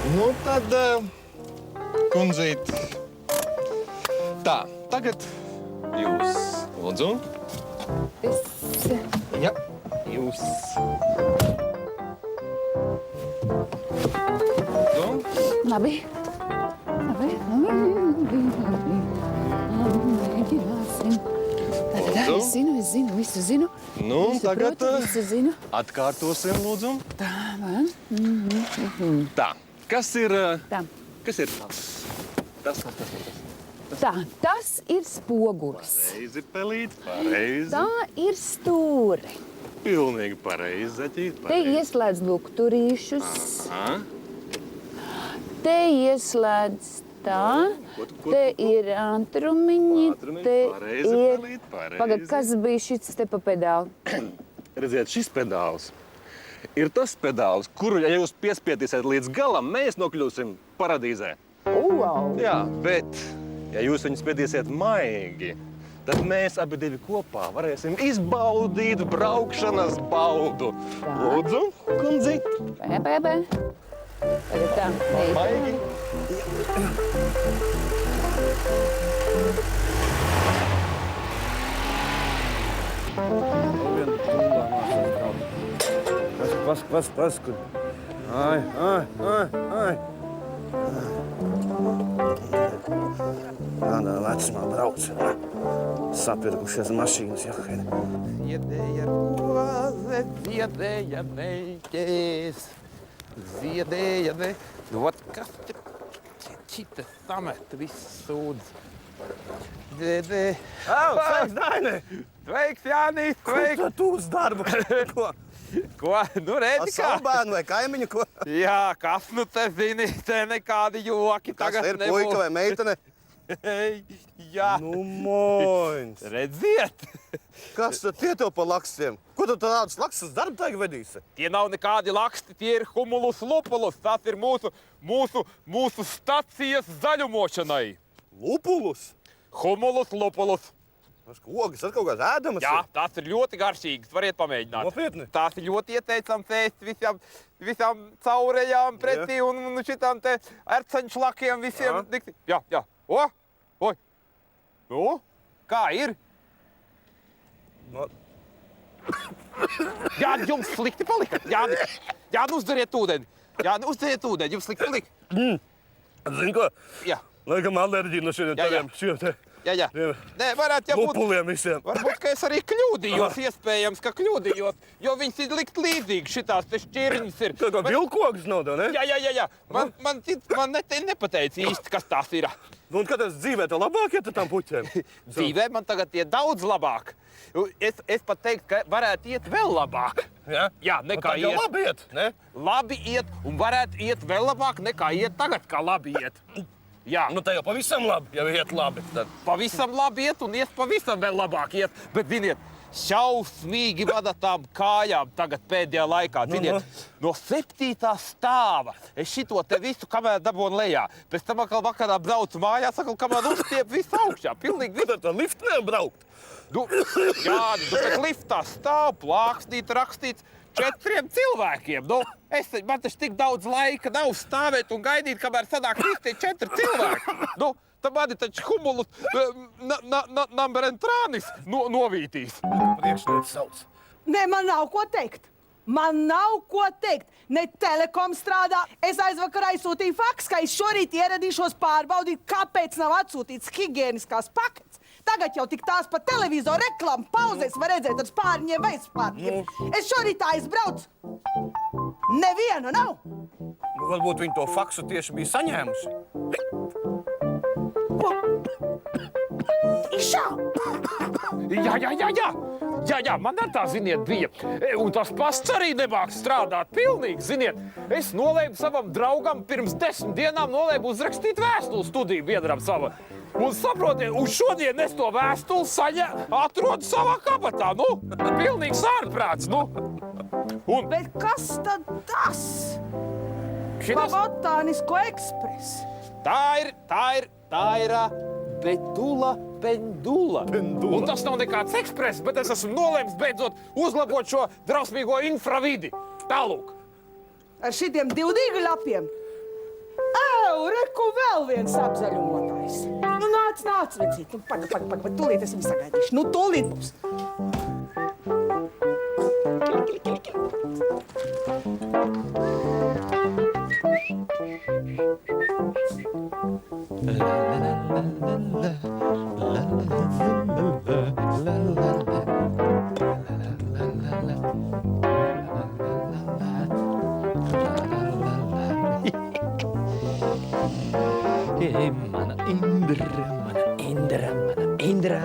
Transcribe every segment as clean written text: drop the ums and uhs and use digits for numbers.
Nu, tad, kundzīt, tā, tagad jūs, lūdzu. Jā, jūs. Labi. Mēģināsim. Tātad, es zinu, visu zinu. Nu, tagad visu zinu. atkārtosim, lūdzu. Tā, man. Tā, kas ir Tā. tas? Tā, tas ir spogulis. Pareizi, pelīt, pareizi. Tā ir stūri. Pilnīgi pareizi, Zaķīt, Te pareizi. ieslēdz lukturīšus. Aha. Te ieslēdz tā. Ko- Te ir antrumiņi. Ātrumiņi, Te pareizi, ir... pelīt, pareizi. Pagad, kas bija šis te pa pedāli? Redziet, šis pedāls ir tas pedāls, kuru, ja jūs piespiedīsiet līdz galam, mēs nokļūsim paradīzē. Wow! Jā, bet, ja jūs viņu spiedīsiet maigi, tad mēs abi divi kopā varēsim izbaudīt braukšanas baudu. Tā. Lūdzu, kundzi. Tagad tā. Maigi. Paskur. Ai. Tādā vecumā brauc. Sapirkušies mašīnas jau. Ziedēja roze, ziedēja meļķēs, ziedēja ne... Nu, vat kas te čita samet viss sūdz. Ziedē... Sveiks, Daini! Sveiks, Jānis, sveiks! Ko tu uz darbu? Ko? Ko? Nu, redzi kā? Savu bērnu vai kaimiņu, ko? Jā, kas nu te zini, te nekādi joki Kas tagad ir puika vai meitene? Jā. Nu, moins! Redziet! Kas tad tie tev pa lakstiem? Ko tu tādus lakstus darbu tagad vedīsi? Tie nav nekādi laksti, tie ir humulus lupulus. Tas ir mūsu stacijas zaļumošanai. Lupulus? Humulus lupulus. Ogas, tad kaut kāds ēdamas? Jā, tās ir ļoti garšīgas. Variet pamēģināt. Nopietni? Tās ir ļoti ieteicams ēst visām caurējām pretī un šitām te erceņšlakiem visiem. Jā. Oi. Nu, kā ir? Jā, jums slikti palika. Jā, nu uzdariet ūdeni. Jums slikti palika. Zini ko? Jā. Laikam alerģija no šiem taviem Jā. Nē, varētu jābūt... lupuliem visiem. Varbūt, ka es arī kļūdījos, iespējams, ka kļūdījos, jo viņas ir likt līdzīgi, šitās te šķirņas ir. Tev kā vilkogas nav, tev, ne? Jā. Man nepateica īsti, kas tās ir. Nu, un kāpēc dzīvē tev labāk iet ar tām puķēm? Dzīvē man tagad iet daudz labāk. Es pat teiktu, ka varētu iet vēl labāk. Jā, nekā iet. Nu, labi iet, ne? Labi iet un varētu iet vēl labāk, nekā iet tagad, kā labi iet. Jā. Nu, te jau pavisam labi, jau iet labi. Tad. Pavisam labi iet un iet pavisam vēl labāk iet. Bet, ziniet, šausmīgi vada tām kājām tagad pēdējā laikā. Ziniet, no 7. stāva es šito te visu, kamēr dabonu lejā. Pēc tam atkal vakarā braucu mājās, kamēr uzstiep visu augšā. Pilnīgi visu. Tad tā lift nevar braukt. Jā, bet liftā stāv plāksnīt, rakstīts 4 cilvēkiem. Man taču tik daudz laika nav stāvēt un gaidīt, kamēr sanāk visi tie 4 cilvēki. Tad mani taču humulus namberentrānis novītīs. Priekšnieks sauc. Nē, man nav ko teikt. Ne Telekom strādā. Es aizvakar aizsūtīju faks, ka es šorīt ieradīšos pārbaudīt, kāpēc nav atsūtīts higieniskās pakets. Tagad jau tik tās pa televizoru reklāmu pauzēs var redzēt ar spārņiem vai spārņiem. Es šorīt aizbraucu. Neviena nav. Nu, varbūt viņi to faksu tieši bija saņēmuši. Išā! Jā, man ar tā, ziniet, bija. Un tas pasts arī nemāk strādāt pilnīgi, ziniet. Es nolēmu savam draugam pirms 10 dienām uzrakstīt vēstuli studiju biedram savam. Un saprotiet, un šodien es to vēstuli atrodu savā kabatā. Pilnīgs ārprāts, Bet kas tad tas? Pa Botānisko ekspresu. Tā ir Betula pendula. Un tas nav nekāds ekspress, bet es esmu nolēmis beidzot uzlabot šo drausmīgo infravidi. Tālūk. Ar šitiem divdīgu lapiem. Reku vēl viens apzaļumotājs. Nu, nāc, vecīt. Nu, pagaid, tūlīt es viņu sagaidīšu. Nu, tūlīt būs. Mana Indra.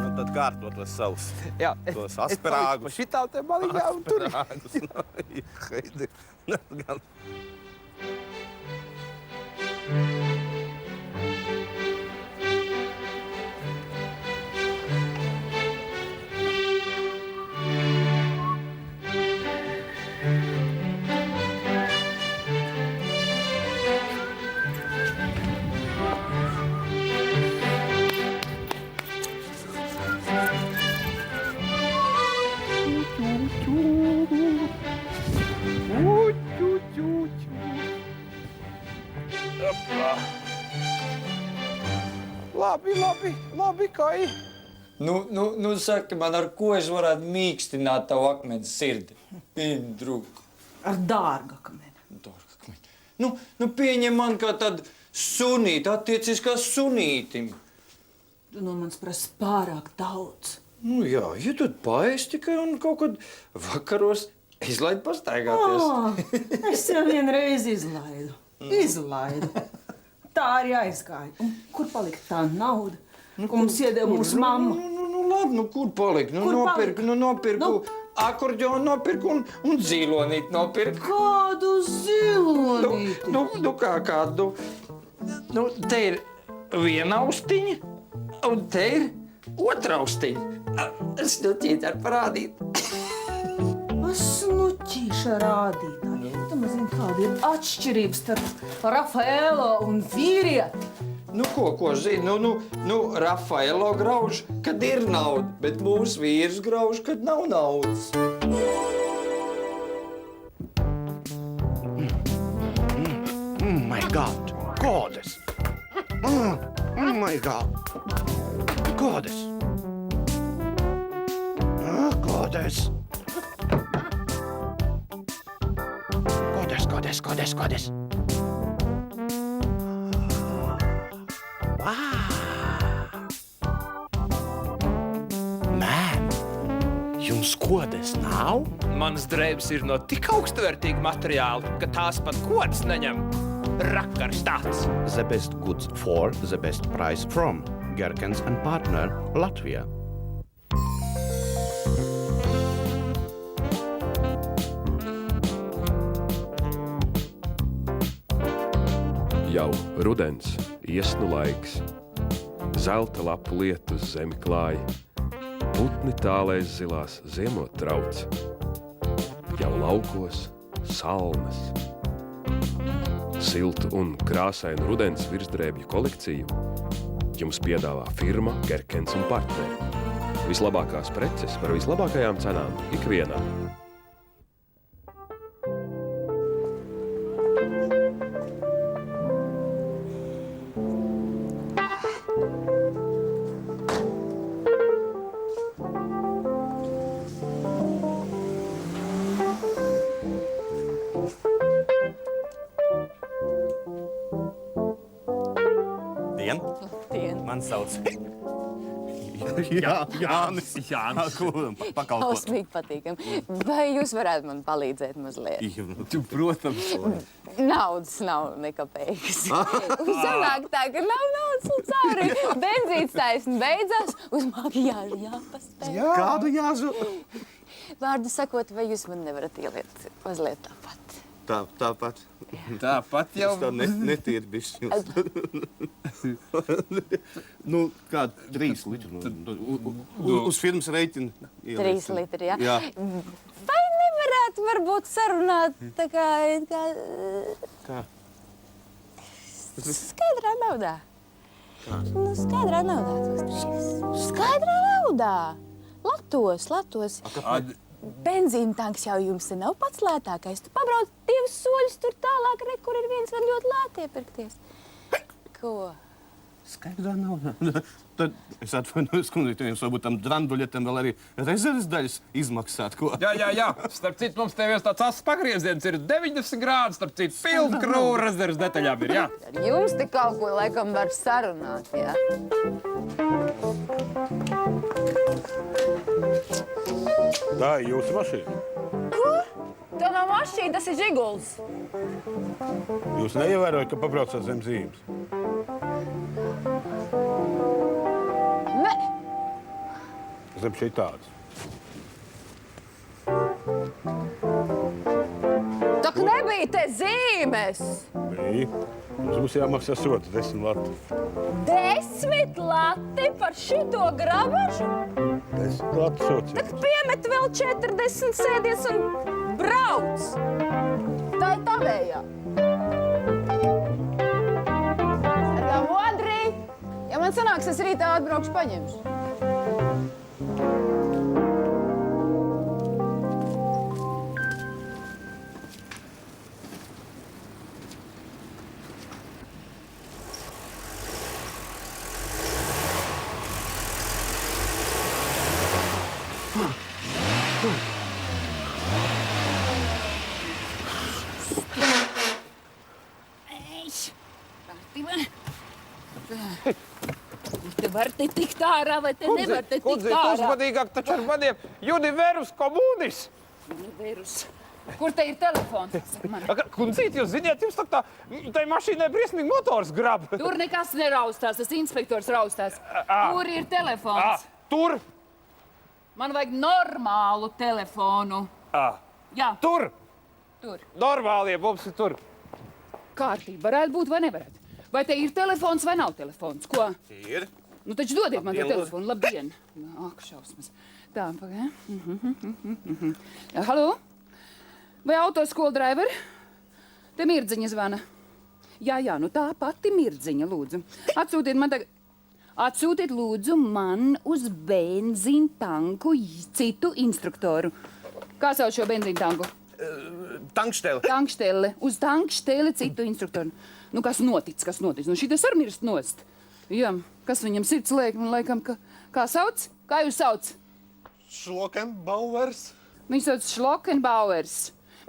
Nu, tad kārto tos savus. Jā, Tos asperāgus. Pa šitām te maliņām tur. Heidi. Gan. Labi, Kai. Nu, saki man, ar ko es varētu mīkstināt tavu akmens sirdi? Indruk. Ar dārgu akmeni. Nu, pieņem man kā tādu sunīti, attiecies kā sunītim. Tu no manis prasa pārāk daudz. Nu jā, ja tu paēst tikai un kaut kad vakaros izlaid pastaigāties. Es jau vienreiz izlaidu. Tā arī aizgāja. Un kur palika tā nauda, ko mums iedeva mūsu mamma? Nu, labi, nu, kur palika? Nu, nopirku akordeonu nopirku un zīlonīti nopirku. Kādu zilonīti? Nu, kādu? Nu, te ir viena austiņa, un te ir otra austiņa. Es ķītu ar parādīt. Snuķīša rādītāji. Tu mazini, kāda ir atšķirība starp Rafaelo un vīrieti. Nu, ko zini? Nu, Rafaelo grauž, kad ir nauda, bet mūsu vīrs grauž, kad nav naudas. Oh my God. Goddess. Oh my God. Goddess. Oh, goddess. Goddess. Man, jums godes nav? Manas drēbes ir no tik augstvērtīga materiāla, ka tās pat kodas neņem. Rakars tāds. The best goods for the best price from Gerkens and Partner, Latvia. Jau rudens, iesnu laiks, zelta lapu lietus zemi klāj, putni tālēs zilās ziemot trauc, jau laukos salnas. Siltu un krāsainu rudens virsdrēbju kolekciju jums piedāvā firma Gerkens un Partneri. Vislabākās preces par vislabākajām cenām ikvienā. Man sauc. Jā, Jānis. Pakalpot. Hausmīgi patīkami. Vai jūs varētu man palīdzēt mazliet? Protams. Naudas nav nekapējas. Sanāk tā, ka nav naudas un cauri. Benzīts taisni beidzās, uz makiāžu jāpaspēj. Kādu jāzu? Vārdu sakot, vai jūs man nevarat ieliet mazliet tāpat? Tāpat. Tāpat jau. Tā netīri bišķi. Nu, kā 3 litri. Uz firmas reiķina. 3 litri, jā? Jā. Vai nevarētu varbūt sarunāt tā kā Kā? skaidrā naudā? Nu, skaidrā naudā tos 3. Skaidrā naudā! Latos. Benzīna tanks jau jums nav pats lētākais. Tu pabrauc 2 soļus tur tālāk, kur ir viens var ļoti lēti iepirkties. Ko? Skaidrā naudā. Tad es atvainojos, kundzīte, jums varbūt tam dranduļietam vēl arī rezerves daļas izmaksāt, ko? Jā. Starp citu, mums tevies tāds asas pagrieziens ir 90 grādi, starp citu, pilna krūra rezerves detaļām ir, jā. Ar jums te kaut ko laikam var sarunāt, jā? Tā ir jūsu mašīna. Ko? Tā nav mašīna, tas ir žiguls. Jūs neievērojat, ka pabraucāt zem zīmes? Ne. Zem šī tāds. Tak nebija te zīmes. Bija. Mums būs jāmaksā sots 10 lati. 10 lati par šito grabažu? 10 lati sots. Tak piemet vēl 40 sēdies un brauc. Tā ir tavējā. Sargā modri. Ja man sanāks, es rītā atbraukšu paņemšu. Te var te tikt ārā, vai te nevar te tikt Kundzīt, ārā? uzmanīgāk taču ar maniem Univerus komunis. Univerus. Kur te ir telefons? Saka man. Kundzīt, jūs ziniet, jums tā mašīnai briesmīgi motors grab. Tur nekas neraustās, tas inspektors raustās. Kur ir telefons? Tur. Man vajag normālu telefonu. Jā, Tur. tur. Normālie mums ir tur. Kārtība varētu būt vai nevarētu? Vai te ir telefons vai nav telefons? Ko? Ir. Nu, taču dodiet man to Labdien, telefonu. Labdien! Ak, šausmas. Tā, pagaid. Jā, halo? Vai autoskola driver? Te Mirdziņa zvana. Jā, nu tā pati Mirdziņa, lūdzu. Atsūtiet man tagad... Atsūtiet, lūdzu, man uz benzīna tanku citu instruktoru. Kā sauc šo benzīna tanku? Tankštēle. Tankštēle. Uz tankštēle citu instruktoru. Nu, kas noticis? Nu, šitas ar mirst nost. Jā, kas viņam sirds liek, man laikam, kā sauc? Kā jūs sauc? Šlokenbauers. Viņš sauc Šlokenbauers.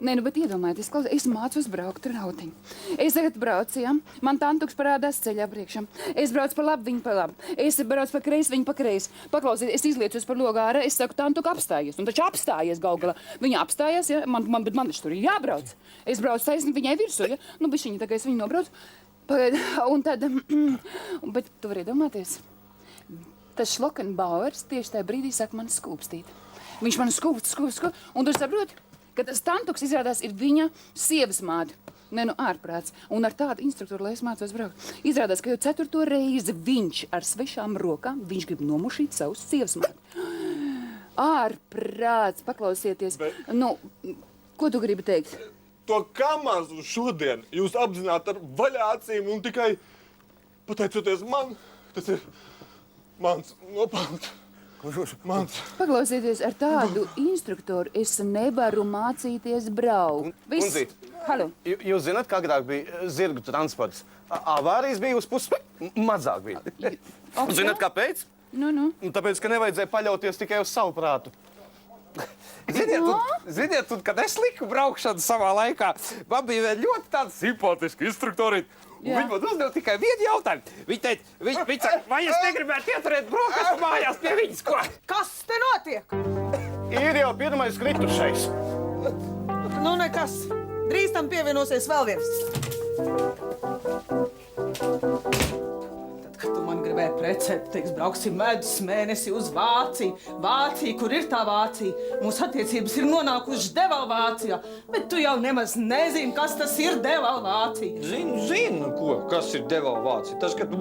Nē, nu, bet iedomājieties, es mācos braukt ar autiņu. Es tagad braucu, ja? Man tantuks parādās ceļā priekšā. Es braucu pa labi, viņa pa labi. Es braucu pa kreisi, viņa pa kreisi. Paklausiet, es izliecos par logu ārā, es saku, tantuk apstājies. Un taču apstājies galā. Viņa apstājās, ja? Bet man taču tur ir jābrauc. Es braucu taisni viņai virsū, ja? Nu, bišķiņi, tā kā es viņu nobraucu. Un tad, bet tu vari iedomāties, tas Šlokenbauers tieši tajā brīdī saka man skūpstīt. Viņš man skūpst, un tu saproti, ka tas tantuks izrādās ir viņa sievas māte. Ne, nu ārprāts. Un ar tādu instruktoru, lai es mācos braukt. Izrādās, ka jau 4. reizi viņš ar svešām rokām, viņš grib nomušīt savu sievas māti. Ārprāts, paklausieties. Nu, ko tu gribi teikt? To kamazu šodien jūs apzināt ar vaļācīm un tikai pateicoties man, tas ir mans nopelns. Mans. Paklausieties, ar tādu instruktoru es nevaru mācīties braukt. Kundzīt. Halo. Jūs zināt, kā agrāk bija zirgu transports? Avārijas bija uz pusi mazāk bija. Zināt, kāpēc? Nu. Tāpēc, ka nevajadzēja paļauties tikai uz savu prātu. Ziniet, kad es liku braukšanu savā laikā, man bija ļoti tāda simpātiska instruktori. Viņi man uzdeva tikai vienu jautājumu. Viņi teica, vai es negribētu ieturēt brokastu mājās pie viņas, ko? Kas te notiek? Ir jau pirmais kritušais. Nu, nekas. Drīz tam pievienosies vēl viens. Tad, kad tu man gribēji pret Precēt, teiks, brauksim medus mēnesi uz Vāciju. Vācija, kur ir tā Vācija? Mūsu attiecības ir nonākušas devalvācijā. Bet tu jau nemaz nezini, kas tas ir devalvācija. Zinu, kas ir devalvācija. Tas, ka tu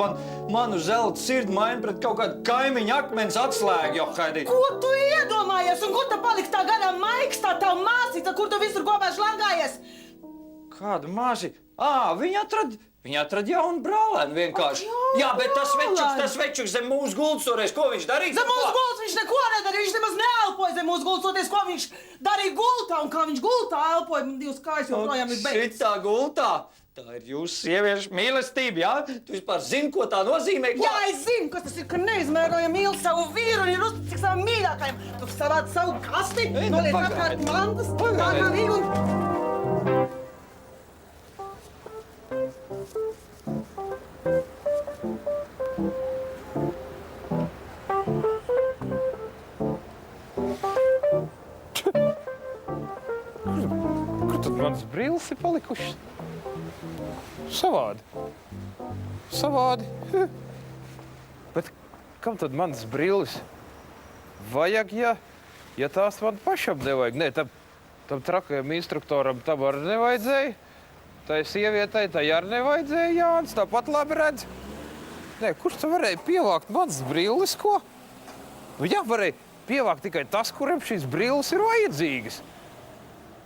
manu zelta sirdi maini pret kaut kādu kaimiņu akmens atslēgu, Johaidī. Ko tu iedomājies? Un kur tu paliks tā garā maiks, tā tava māsīca, kur tu visur kopā šlangājies? Kāda māsi? Viņa atrada jaunu brālēnu vienkārši. Jā, bet tas večuks zem mūsu gultas toreiz, ko viņš darīja? Zem mūsu gultas viņš neko nedarīja, viņš nemaz neelpoja zem mūsu gultas, toties, ko viņš darīja gultā un kā viņš gultā elpoja. Divas kājas joprojām ir beigts. Šitā gultā? Tā ir jūsu sieviešu mīlestība, jā? Tu vispār zini, ko tā nozīmē? Jā, es zinu, kas tas ir, ka neizmērojami mīl savu vīru un ir uzticīgs savam mīļākajam. Tu savāc savu kasti, noliec apkārt mantas, tā nav un... Kur tad mans brilles ir palikušas? Savādi. Bet kam tad mans brilles? Vajag, ja tās man pašam nevajag. Nē, tam trakajam instruktoram tam arī nevajadzēja. Tai sievietai tai arī nevajadzēja, Jānis, tāpat labi redz. Nē, kurš tu varēja pievākt mans brilles, ko? Nu jā, varēja pievākt tikai tas, kuram šīs brilles ir vajadzīgas.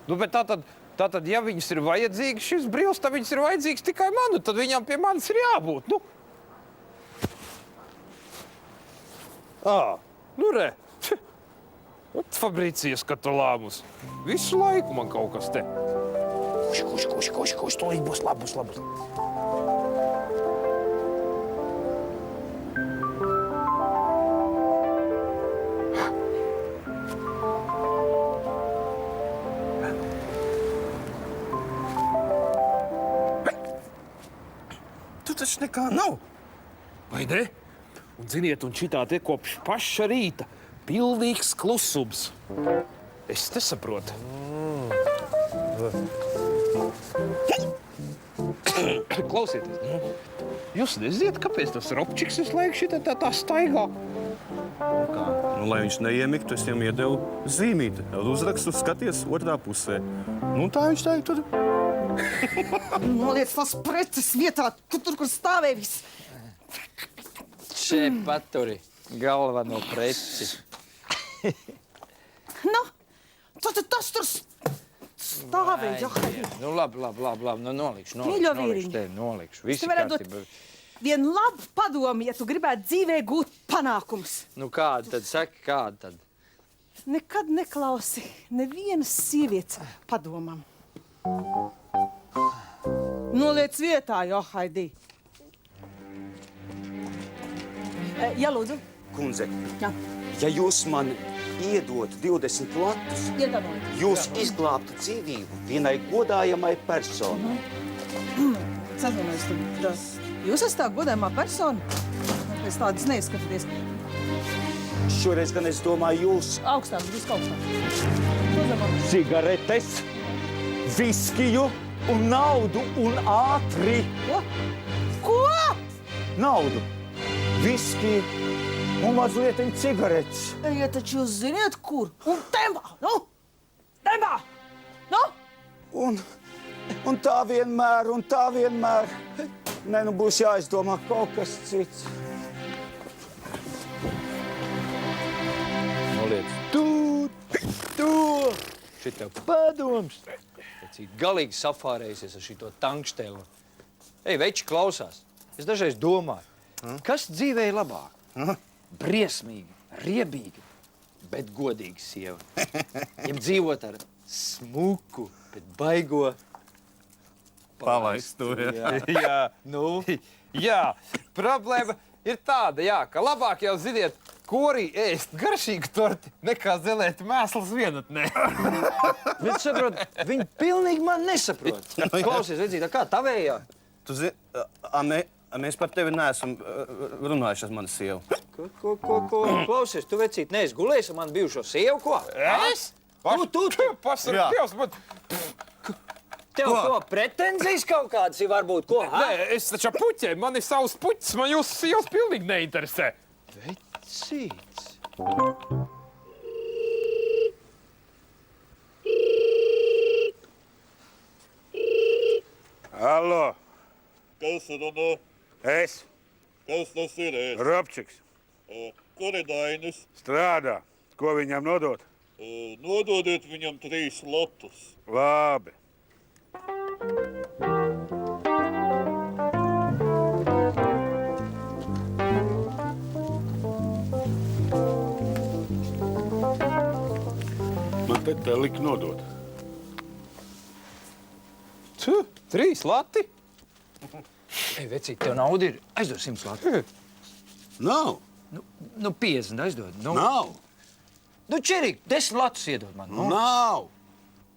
Nu, bet tātad, ja viņas ir vajadzīgas, šis brilles, tad viņas ir vajadzīgas tikai man, tad viņam pie manis ir jābūt, nu. Nu re. Fabricijas katolāmus. Visu laiku man kaut kas te. Kuši, tolīt būs labus. Tu taču nekā nav. Vai ne? Un ziniet, un šitā te kopš paša rīta pilnīgs klusums. Es nesaprotu. Klausieties, jūs neziniet, kāpēc tas Robčiks visu laiku šitā tā staigā? Kā? Nu, lai viņš neiemiktu, es viņam iedevu zīmīti. Uzrakstu skaties otrā pusē. Nu, tā viņš tā ir tur. Noliec tās preces vietā, tur, kur stāvēja viss. Šeit paturi galveno preci. Nu, tad tas tur stāvēja, Johaidī. Nu, labi. Nu, nolikšu Mīļo vīriņu. tevi, nolikšu. Visi Es tev varētu kārtībā. Vienu labu padomu, ja tu gribētu dzīvē gūt panākumus. Nu, kāda tad? Saki, kāda tad? Nekad neklausi nevienas sievietes padomam. Noliec vietā, Johaidī. Jā, lūdzu. Kundze, Jā. ja jūs man iedotu 20 latus, Iedomājies. jūs izglābtu dzīvību vienai godājamai personai. Sazvanājos, jūs esat tā godājumā persona? Pēc tādas neizskatāties. Šoreiz gan es domāju jūs. Augstāk, visu augstāk. Cigaretes, viskiju un naudu un ātri. Ko? Naudu, viskiju un mazliet cigaretes. Ja taču jūs ziniet, kur? Un tempā, nu? Tempā! Nu? Un tā vienmēr, un tā vienmēr. Nē, nu būs jāizdomā kaut kas cits. Noliec tu. Šitā padoms. Cik galīgi safārējusies ar šito tankštēlu. Ej, veči, klausās. Es dažreiz domāju, kas dzīvē ir labāk? Briesmīgi, riebīgi, bet godīgi sieva. Ja dzīvot ar smuku, bet baigo Palaistu, Jā, nu, jā. Problēma ir tāda, jā, ka labāk jau ziniet, korī ēst garšīgu torti nekā zelēt mēsls vienatnē. Bet saprot, viņi pilnīgi man nesaprot. Klausies, redzītā, kā tavējā? Tu zini, mēs par tevi neesam runājuši ar mani sievu. Ko? Klausies, tu vecīt, neesi gulējis ar mani bijušo sievu, ko? Es? Tu! Pasargies, bet... Tev ko pretenzijas kaut kādas ir varbūt, ko? Nē, es taču ar puķiem, man ir savs puķis, man jūs sievas pilnīgi neinteresē. Vecīts. Allo, Kas ir es, Kas tas ir? Robčiks, Kur ir Dainis? strādā. Ko viņam nodot? Nododiet viņam 3 lotus. Labi. Man te lika nodot. 3 lati? Ei, vecīt, tev nauda ir. Aizdod 100 lati. Nav. Nu, 50 aizdod. Nu, Nav. nu Čerik, 10 latus iedod man. Nu. Nav.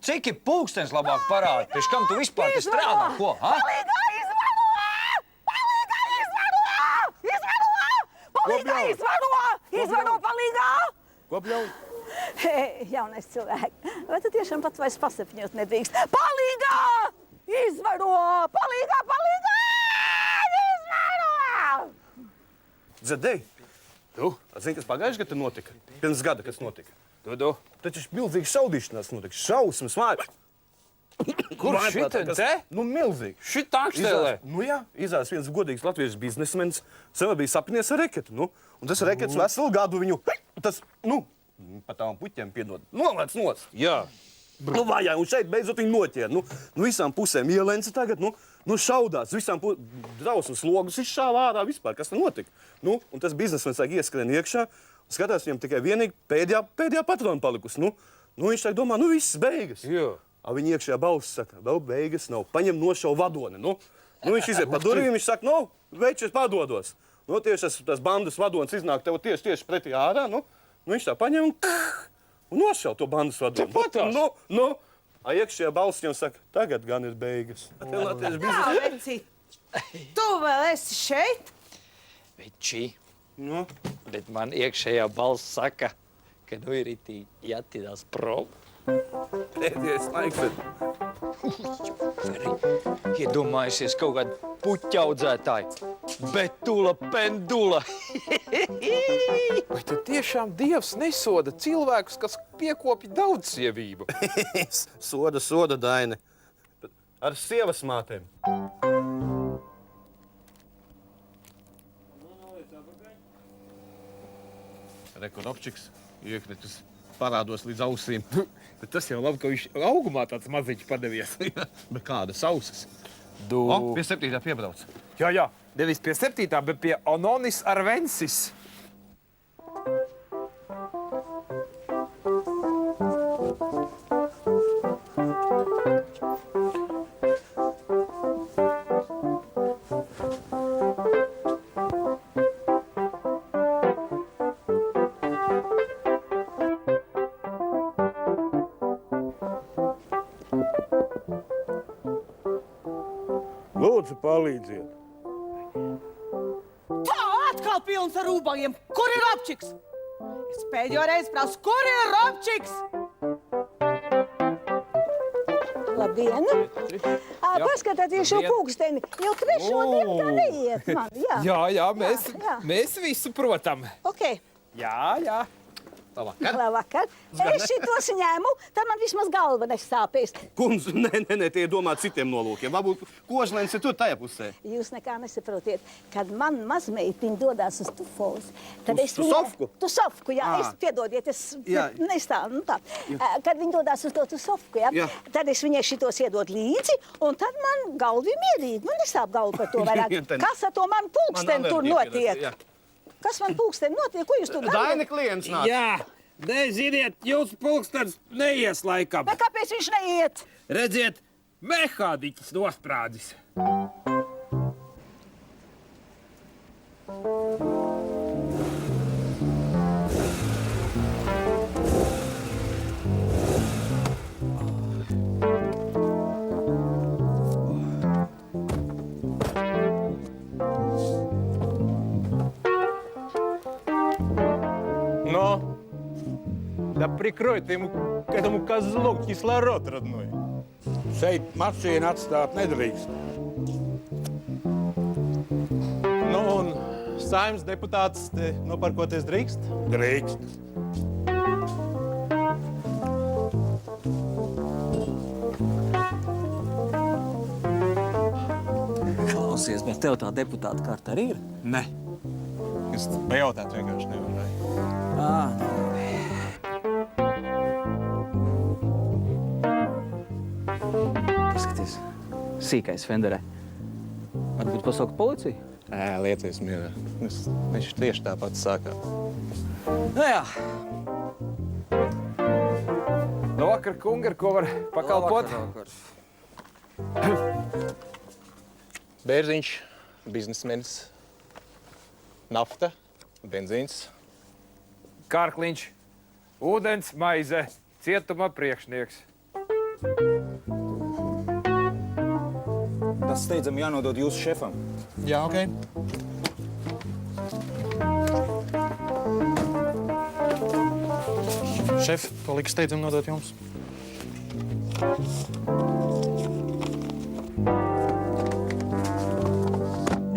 Cik ir pulkstens labāk parādi? Pēc kam tu vispār te strādā? Ko, ha? Palīgā izvaro! Palīgā izvaro! Izvaro! Palīgā izvaro! Izvaro palīgā! Ko bļauj? Jaunais cilvēks, vai tu tiešām pat vairs pasapņot nedrīkst? Palīgā! Izvaro! Palīgā! Palīgā! Izvaro! Dzirdēji? Tu? Zini, kas pagājušajā gadā notika? Pirms gada, kas notika? Dodu. Taču milzīga šaudīšanās notika. Šausmas, vājš. Kur šitan te? Nu, milzīgi. Šit tankštelē. Nu jā, izrādās viens godīgs latviešu biznesmenis sev bija sapņies ar reketu. Nu, un tas rekets veselu gadu viņu, tas, nu, pa tām puķiem piedod, nolēc nost. Jā. Nu, vajā, un šeit beidzot viņi noķēra. Nu, visām pusēm ielenci tagad, nu šaudās, visām drausmas logus izšāva ārā vispār, kas te notika. Nu, un tas biznesmenis sāk ieskrien iekšā, un skatās viņam tikai vienīgi pēdējā patrona palikusi. Nu, viņš sāk domā, nu, viss beigas. Jā. A viņi iekšējā balss saka, vēl beigas nav, paņem nošau vadoni. Nu, viņš iziet pa durvīm, viņš saka, nu, veči, es padodos. Nu, tieši tas bandas vadonis iznāk tev tieši pretī ārā, nu, viņš tā paņem un nošau to bandas vadoni. Patās? Nu, a iekšējā balss viņam saka, tagad gan ir beigas. Jā, veci, tu vēl esi šeit? Veči, Nu, bet man iekšējā balss saka, ka nu ir itī jātidās prom. pēdējais laiks ir. Iedomājusies kaut kādu puķa audzētāju. Betula pendula. Vai tad tiešām Dievs nesoda cilvēkus, kas piekopja daudz-sievību? Soda, Daini. Ar sievas mātēm. Rekoropčiks iekritus parādos līdz ausīm. Bet tas jau labi, ka viņš augumā tāds maziņš padevies. Bet kādas ausis? Du. O, pie 7. piebrauc. Jā, nevis pie 7, bet pie Ononis Arvensis. Lūdzu, palīdziet. Tā, atkal pilns ar ubagiem. Kur ir Robčiks? Es pēdējo reizi prasu, kur ir Robčiks? Labdien! Paskatieties šo pulksteni. Jau trešo dienu tā neiet man. Jā, Jā. mēs visu protam. Ok, Jā. labvakar. Es šitos ņēmu, tad man vismaz galva nesāpēs. Kundze, nē, tie domā citiem nolūkiem. Varbūt kožlēns ir tur tajā pusē. Jūs nekā nesaprotiet. Kad man mazmeitiņa dodās uz Tufovs, tad es Tusovku? Tusovku, jā. Ā. Es piedodiet, es Jā. nestāvu, nu tā. Kad viņi dodās uz to Tusovku, jā, Jā. tad es viņai šitos iedod līdzi, un tad man galvi mierīgi. Man nesāp galva par to vairāk. Tad- Kas ar to man pulksteni tur notiek? Kas man pulksteni notiek? Ko jūs tur Daini darāt? klients nāk. Jā, neziniet, jūsu pulkstens neies laikam. Bet kāpēc viņš neiet? Redziet, mehāniķis nosprādzis. Да прикрой ты ему, к этому козлу кислород родной. Šeit mašīnu atstāt nedrīkst. Nu, un saimnes deputāts te noparkoties drīkst? Drīkst. Klausies, bet tev tā deputāta karta arī ir? Ne. Es pajautāt vienkārši nevarēju. Paskaties, sīkais Fenderē. Varbūt pasaukt policiju? Liecies mierā. Viņš tieši tāpat sākā. Nu jā. No vakar, kungi, ar ko var pakalpot? Bērziņš, biznesmenis, nafta, benzīns. Kārkliņš, ūdens, maize, cietuma priekšnieks. Tas steidzami jānodod jūsu šefam. Jā, ok. Šef, to liks steidzam nodot jums.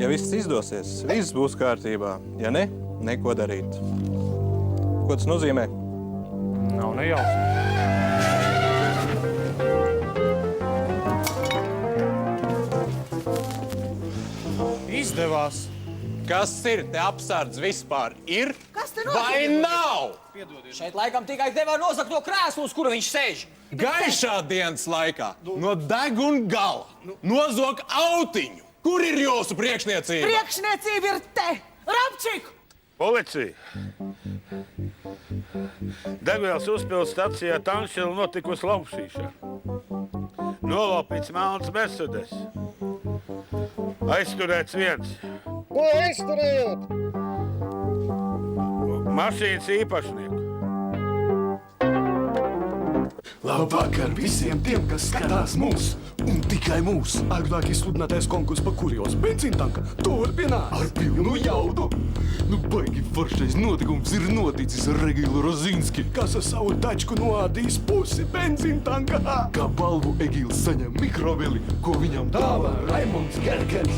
Ja viss izdosies, viss būs kārtībā. Ja ne, neko darīt. Ko tas nozīmē? Nav nejausmas. Izdevās. Kas ir te apsardz vispār? Ir Kas te vai nav? Šeit laikam tikai te var nosakt to krēslu, uz kura viņš sēž. Gaišā dienas laikā no deguna gala nozog autiņu. Kur ir jūsu priekšniecība? Priekšniecība ir te! Rapčik! Policija! Degvielas uzpildes stacijā tankšķela notikusi laupšīšana. Nolaupīts melns Mercedes. Aizturēts viens. Ko aizturējāt? Mašīnas īpašnieku. Labvakar visiem tiem, kas skatās mūs, un tikai mūs. Agrāk izsludinātais konkurss par kurjos benzīntanka turpinās ar pilnu jaudu. Nu baigi foršais notikums ir noticis ar Egilu Rozīnski, kas ar savu tačku noādījis pusi benzīntanka. Kā balvu Egils saņem mikroveli, ko viņam dāvā Raimonds Gerkens.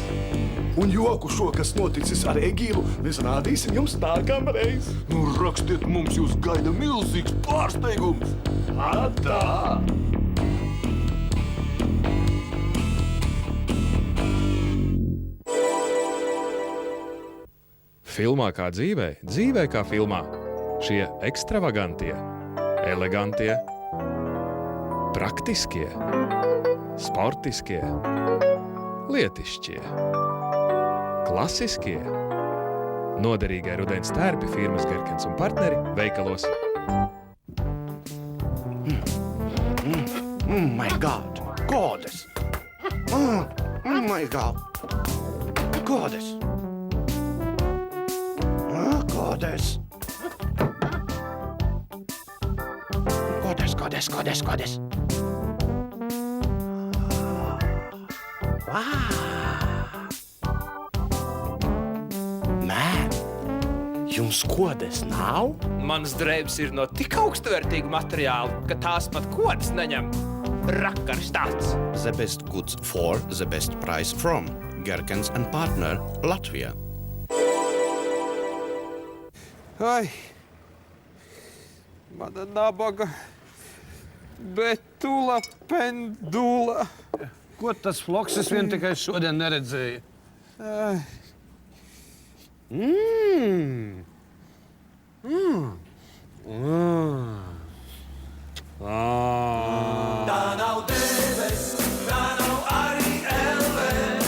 Un joku šo, kas noticis ar Egilu, mēs rādīsim jums nākamreiz. Nu rakstiet mums, jūs gaida milzīgs pārsteigums. Atā! Filmā kā dzīvē, dzīvē kā filmā. Šie ekstravagantie, elegantie, praktiskie, sportiskie, lietišķie, klasiskie, noderīgie rudens tērpi firmas Gerkens un partneri veikalos. Oh my God! Goddess! Oh my God! Goddess! Goddess! Goddess! Wow! Man, jums kodas nav? Mans drēbes ir no tik augstvērtīga materiāla, ka tās pat kodas neņem. Rakars tāds. The best goods for the best price from Gerkens and partner Latvia. Ai, mana nabaga betula pendula. Ko tas floksis vien tikai šodien neredzēja? Tā nav debes, tā nav arī elle.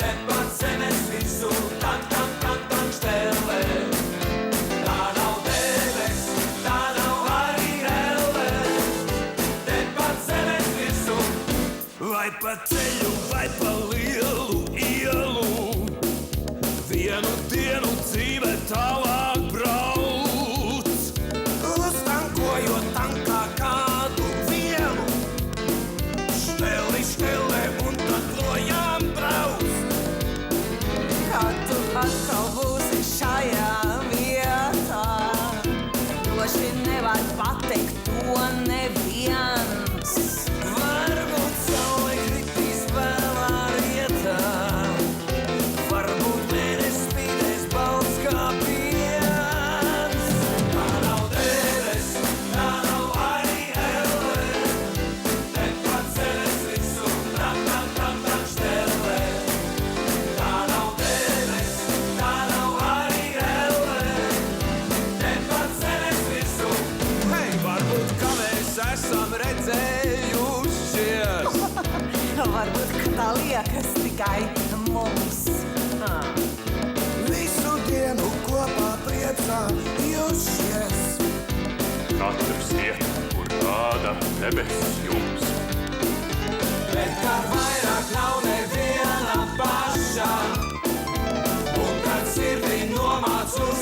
Tepat zemes virsū, tankštelē. Tā nav debes, tā nav arī elle. Tepat zemes virsū. Vai pa ceļu, vai pa lielu ielu. Vienu dienu dzīve tālāk brauc. Uztankojot tankā kādu vielu. Štelē un tad projām brauc. Kad tu atkal būsi šajā vietā, droši nevar pateikt to neviens. Varbūt jūšies. Katrs iet, kur kāda debesis jums. Bet kad vairāk nav neviena paša, un kad sirdī nomāc uz